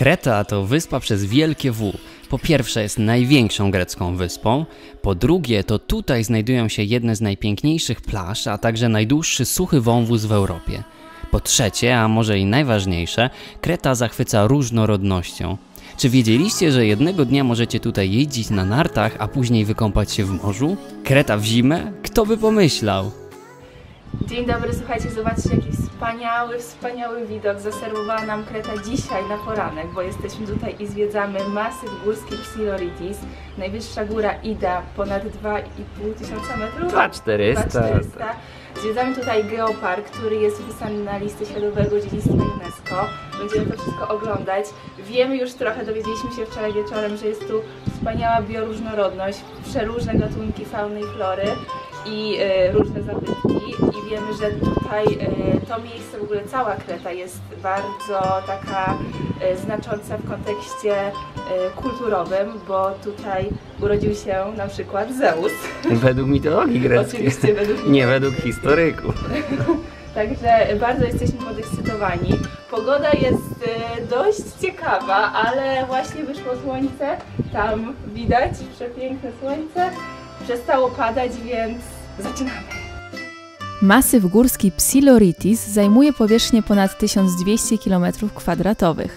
Kreta to wyspa przez wielkie W. Po pierwsze jest największą grecką wyspą, po drugie to tutaj znajdują się jedne z najpiękniejszych plaż, a także najdłuższy suchy wąwóz w Europie. Po trzecie, a może i najważniejsze, Kreta zachwyca różnorodnością. Czy wiedzieliście, że jednego dnia możecie tutaj jeździć na nartach, a później wykąpać się w morzu? Kreta w zimę? Kto by pomyślał? Dzień dobry, słuchajcie, zobaczcie jaki wspaniały widok zaserwowała nam Kreta dzisiaj na poranek, bo jesteśmy tutaj i zwiedzamy masyw górski Psiloritis, najwyższa góra Ida, ponad 2500 metrów? 2400. Zwiedzamy tutaj geopark, który jest wpisany na listę Światowego Dziedzictwa UNESCO. Będziemy to wszystko oglądać. Wiemy już trochę, dowiedzieliśmy się wczoraj wieczorem, że jest tu wspaniała bioróżnorodność, przeróżne gatunki fauny i flory i różne zabytki. I wiemy, że tutaj to miejsce, w ogóle cała Kreta jest bardzo taka znacząca w kontekście kulturowym, bo tutaj urodził się na przykład Zeus. Według mitologii greckiej. Oczywiście według nie według historyków. Także bardzo jesteśmy podekscytowani. Pogoda jest dość ciekawa, ale właśnie wyszło słońce. Tam widać przepiękne słońce. Przestało padać, więc zaczynamy. Masyw górski Psiloritis zajmuje powierzchnię ponad 1200 km²,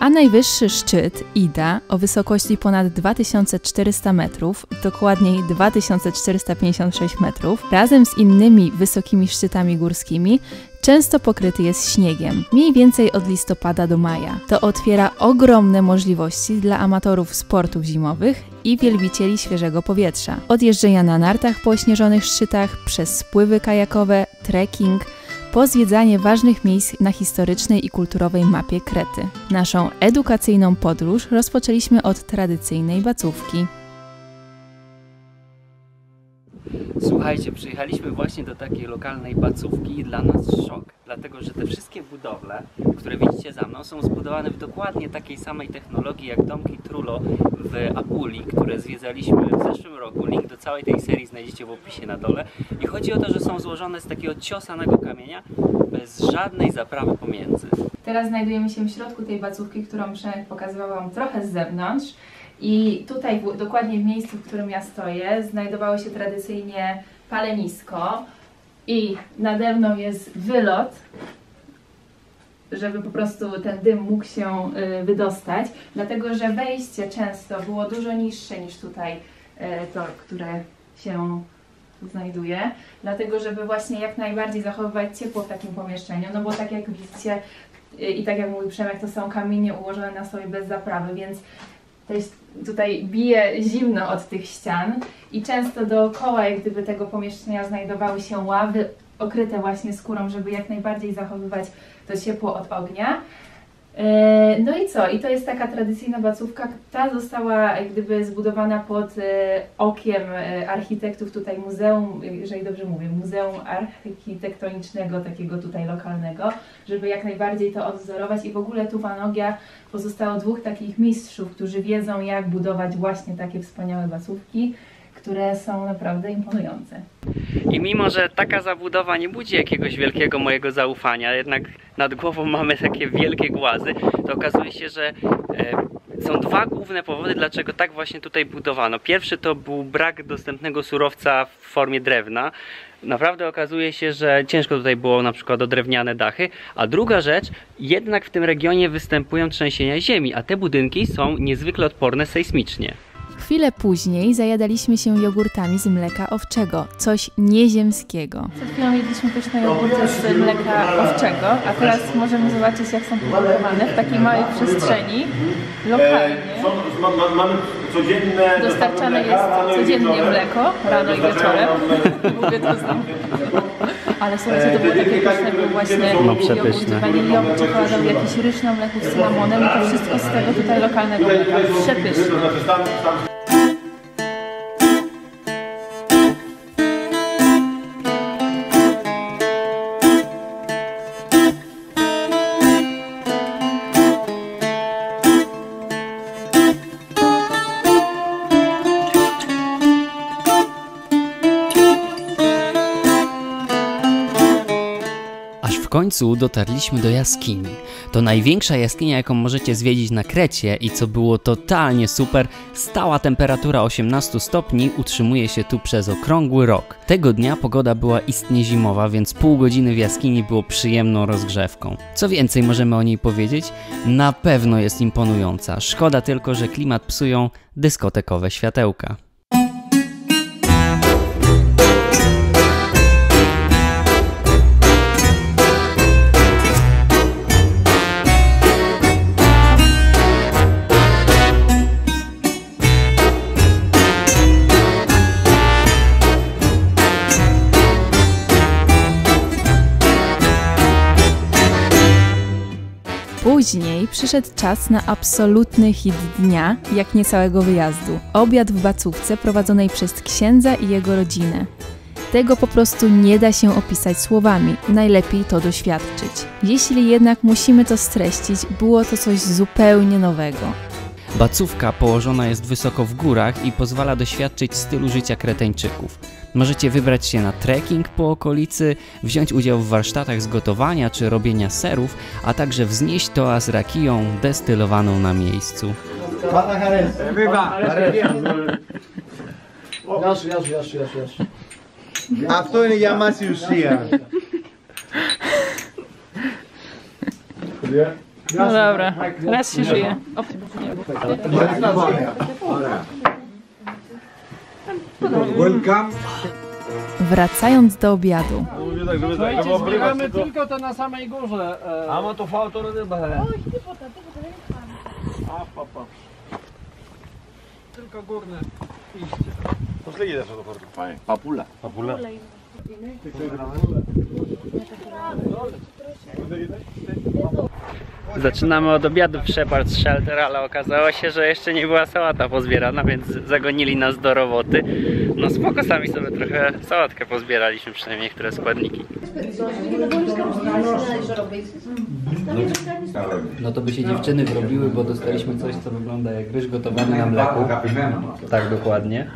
a najwyższy szczyt Ida o wysokości ponad 2400 metrów, dokładniej 2456 metrów, razem z innymi wysokimi szczytami górskimi, często pokryty jest śniegiem, mniej więcej od listopada do maja. To otwiera ogromne możliwości dla amatorów sportów zimowych i wielbicieli świeżego powietrza. Od jeżdżenia na nartach po ośnieżonych szczytach, przez spływy kajakowe, trekking, po zwiedzanie ważnych miejsc na historycznej i kulturowej mapie Krety. Naszą edukacyjną podróż rozpoczęliśmy od tradycyjnej bacówki. Słuchajcie, przyjechaliśmy właśnie do takiej lokalnej bacówki i dla nas szok, dlatego że te wszystkie budowle, które widzicie za mną, są zbudowane w dokładnie takiej samej technologii jak domki Trullo w Apulii, które zwiedzaliśmy w zeszłym roku. Link do całej tej serii znajdziecie w opisie na dole. I chodzi o to, że są złożone z takiego ciosanego kamienia, bez żadnej zaprawy pomiędzy. Teraz znajdujemy się w środku tej bacówki, którą Przemek pokazywał Wam trochę z zewnątrz. I tutaj, dokładnie w miejscu, w którym ja stoję, znajdowało się tradycyjnie palenisko i nade mną jest wylot, żeby po prostu ten dym mógł się wydostać, dlatego że wejście często było dużo niższe niż tutaj to, które się znajduje, dlatego żeby właśnie jak najbardziej zachowywać ciepło w takim pomieszczeniu, no bo tak jak widzicie i tak jak mówił Przemek, to są kamienie ułożone na sobie bez zaprawy, więc tutaj bije zimno od tych ścian i często dookoła jak gdyby tego pomieszczenia znajdowały się ławy okryte właśnie skórą, żeby jak najbardziej zachowywać to ciepło od ognia. No i co? I to jest taka tradycyjna bacówka. Ta została jak gdyby zbudowana pod okiem architektów tutaj muzeum, jeżeli dobrze mówię, Muzeum Architektonicznego takiego tutaj lokalnego, żeby jak najbardziej to odwzorować i w ogóle tu w Anogia pozostało dwóch takich mistrzów, którzy wiedzą jak budować właśnie takie wspaniałe bacówki, które są naprawdę imponujące. I mimo, że taka zabudowa nie budzi jakiegoś wielkiego mojego zaufania, jednak nad głową mamy takie wielkie głazy, to okazuje się, że są dwa główne powody, dlaczego tak właśnie tutaj budowano. Pierwszy to był brak dostępnego surowca w formie drewna. Naprawdę okazuje się, że ciężko tutaj było na przykład o drewniane dachy, a druga rzecz, jednak w tym regionie występują trzęsienia ziemi, a te budynki są niezwykle odporne sejsmicznie. Chwilę później zajadaliśmy się jogurtami z mleka owczego, coś nieziemskiego. Przed chwilą jedliśmy pyszne jogurty z mleka owczego, a teraz możemy zobaczyć jak są produkowane w takiej małej przestrzeni, lokalnie. Mamy codzienne... Dostarczane jest codziennie mleko, rano i wieczorem. Mówię to znam. Ale słuchajcie, to było takie pyszne, był właśnie jogurt waniliowy, czekoladowy, jakiś ryż na mleku z cynamonem i to wszystko z tego tutaj lokalnego mleka. Przepyszne. Aż w końcu dotarliśmy do jaskini. To największa jaskinia, jaką możecie zwiedzić na Krecie i co było totalnie super, stała temperatura 18 stopni utrzymuje się tu przez okrągły rok. Tego dnia pogoda była istnie zimowa, więc pół godziny w jaskini było przyjemną rozgrzewką. Co więcej możemy o niej powiedzieć? Na pewno jest imponująca. Szkoda tylko, że klimat psują dyskotekowe światełka. Później przyszedł czas na absolutny hit dnia, jak nie całego wyjazdu. Obiad w bacówce prowadzonej przez księdza i jego rodzinę. Tego po prostu nie da się opisać słowami, najlepiej to doświadczyć. Jeśli jednak musimy to streścić, było to coś zupełnie nowego. Bacówka położona jest wysoko w górach i pozwala doświadczyć stylu życia Kreteńczyków. Możecie wybrać się na trekking po okolicy, wziąć udział w warsztatach z gotowania czy robienia serów, a także wznieść toa z rakiją destylowaną na miejscu. Αυτό είναι για μας η ουσία. No dobra, raz się żyje. Welcome. Wracając do obiadu. Zbieramy tylko to na samej górze. A ma to fałto rybę. Tylko górne iście. Poszli też do portu. Papula. Papula. Zaczynamy od obiadu w Shepherd's Shelter, ale okazało się, że jeszcze nie była sałata pozbierana, więc zagonili nas do roboty. No spoko, sami sobie trochę sałatkę pozbieraliśmy, przynajmniej niektóre składniki. No to by się dziewczyny wrobiły, bo dostaliśmy coś, co wygląda jak ryż gotowany na mleku. Tak dokładnie.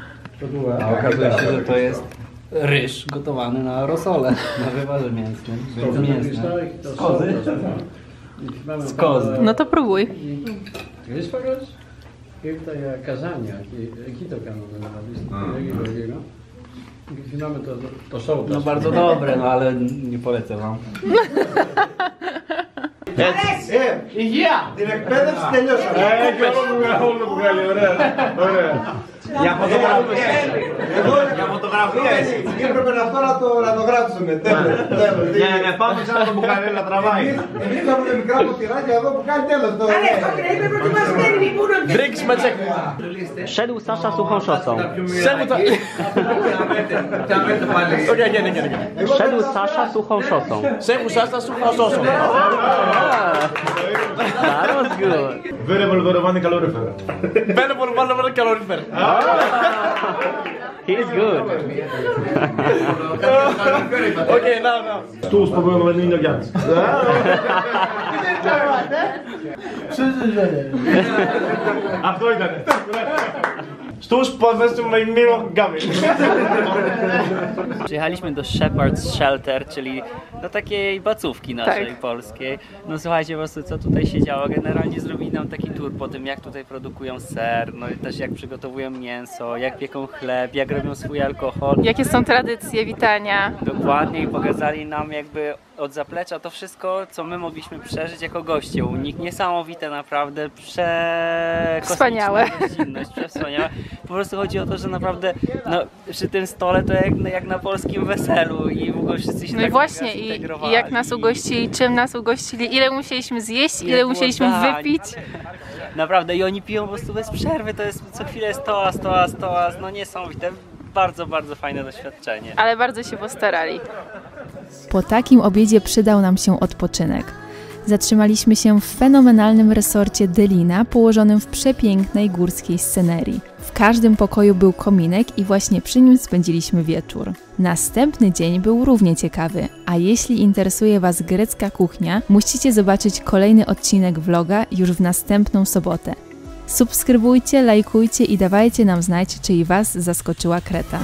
A okazuje się, że to jest ryż gotowany na rosole, na wywarze mięsnym, więc mięsne. Z kozy. Z kozy. No to próbuj. Wiesz, Farosz? Kilka kazania, kito kanonu, mamy to są. No bardzo dobre, no ale nie polecę wam. Την εκπαίδευση τελειώσαμε. Για φωτογραφία εσύ. Έπρεπε αυτό να το γράψουμε. Τέλος. Ναι, πάμε σαν το μπουκαλέλα τραβάει. Εμείς είχαμε μικρά ποτηράκια εδώ που κάνει τέλος. Drygsme czek. Szedł Sasza suchą szosą. Szedł Sasza suchą szosą. Szedł Sasza suchą szosą. That was good. Wyrewolwerowany kaloryfer. Wyrewolwerowany kaloryfer. He's good. Okay, no. Stół z powyłamanymi nogami. A kto i tak? Stół z powyłamanymi nogami. Przyjechaliśmy do Shepherd's Shelter, czyli do takiej bacówki naszej polskiej. No słuchajcie, po prostu co tutaj się działo. Generalnie zrobili nam taki tour po tym, jak tutaj produkują ser, no i też jak przygotowują mięso, jak pieką chleb, jak robią swój alkohol. Jakie są tradycje witania? Dokładnie i pokazali nam jakby od zaplecza to wszystko, co my mogliśmy przeżyć jako goście u nich. Niesamowite naprawdę, Wspaniałe. gościnność, przewspaniałe. Po prostu chodzi o to, że naprawdę no, przy tym stole to jak na polskim weselu i w ogóle wszyscy się No tak i właśnie, zintegrowali. i jak nas ugościli, czym nas ugościli, ile musieliśmy zjeść, ile musieliśmy wypić. Naprawdę i oni piją po prostu bez przerwy, to jest co chwilę jest toast, no niesamowite. Bardzo, bardzo fajne doświadczenie. Ale bardzo się postarali. Po takim obiedzie przydał nam się odpoczynek. Zatrzymaliśmy się w fenomenalnym resorcie Delina, położonym w przepięknej górskiej scenerii. W każdym pokoju był kominek i właśnie przy nim spędziliśmy wieczór. Następny dzień był równie ciekawy, a jeśli interesuje Was grecka kuchnia, musicie zobaczyć kolejny odcinek vloga już w następną sobotę. Subskrybujcie, lajkujcie i dawajcie nam znać, czy i Was zaskoczyła Kreta.